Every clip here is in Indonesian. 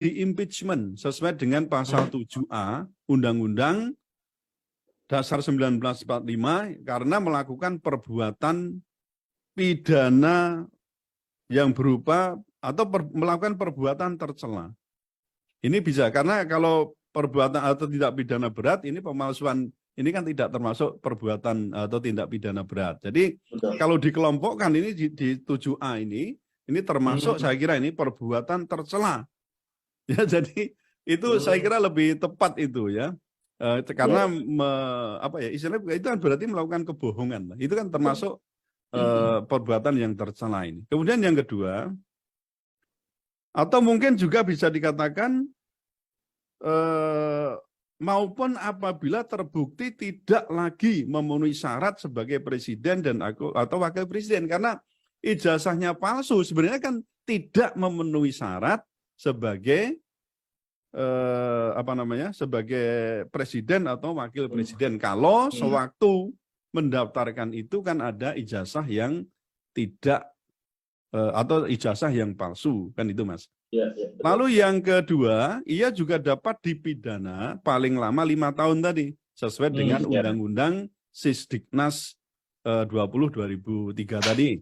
di impeachment sesuai dengan pasal 7A Undang-Undang Dasar 1945 karena melakukan perbuatan pidana yang berupa atau melakukan perbuatan tercela. Ini bisa karena kalau perbuatan atau tindak pidana berat ini pemalsuan ini kan tidak termasuk perbuatan atau tindak pidana berat. Jadi kalau dikelompokkan ini di 7A ini termasuk saya kira ini perbuatan tercela. Ya, jadi itu saya kira lebih tepat itu ya. Karena istilahnya itu kan berarti melakukan kebohongan. Itu kan termasuk perbuatan yang tercela ini. Kemudian yang kedua, atau mungkin juga bisa dikatakan maupun apabila terbukti tidak lagi memenuhi syarat sebagai presiden dan atau wakil presiden, karena ijazahnya palsu sebenarnya kan tidak memenuhi syarat sebagai sebagai presiden atau wakil presiden. Kalau sewaktu mendaftarkan itu kan ada ijazah yang tidak atau ijazah yang palsu, kan itu Mas. Ya, lalu yang kedua, ia juga dapat dipidana paling lama 5 tahun tadi, sesuai dengan Undang-Undang Sisdiknas 20/2003 tadi.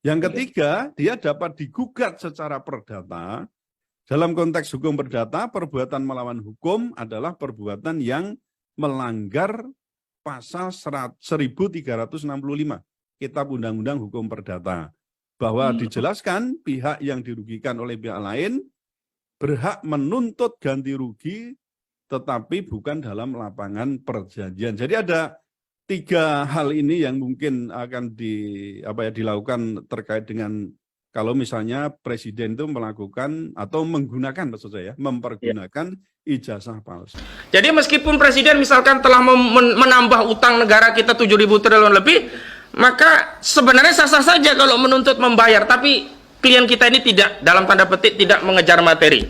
Yang ketiga, dia dapat digugat secara perdata. Dalam konteks hukum perdata, perbuatan melawan hukum adalah perbuatan yang melanggar pasal 1365 Kitab Undang-Undang Hukum Perdata. Bahwa dijelaskan pihak yang dirugikan oleh pihak lain berhak menuntut ganti rugi tetapi bukan dalam lapangan perjanjian. Jadi ada 3 hal ini yang mungkin akan dilakukan terkait dengan kalau misalnya presiden itu melakukan atau menggunakan, maksud saya, mempergunakan ijazah palsu. Jadi meskipun presiden misalkan telah menambah utang negara kita 7.000 triliun lebih, maka sebenarnya sah-sah saja kalau menuntut membayar, tapi klien kita ini tidak, dalam tanda petik, tidak mengejar materi,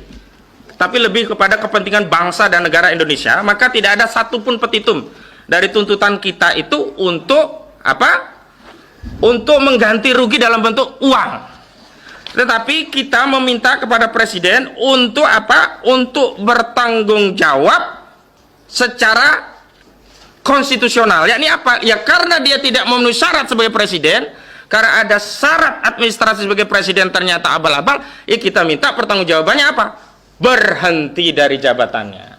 tapi lebih kepada kepentingan bangsa dan negara Indonesia. Maka tidak ada satupun petitum dari tuntutan kita itu untuk apa? Untuk mengganti rugi dalam bentuk uang. Tetapi kita meminta kepada presiden untuk apa? Untuk bertanggung jawab secara konstitusional. Yakni apa? Ya karena dia tidak memenuhi syarat sebagai presiden, karena ada syarat administrasi sebagai presiden ternyata abal-abal, ya kita minta pertanggungjawabannya apa? Berhenti dari jabatannya.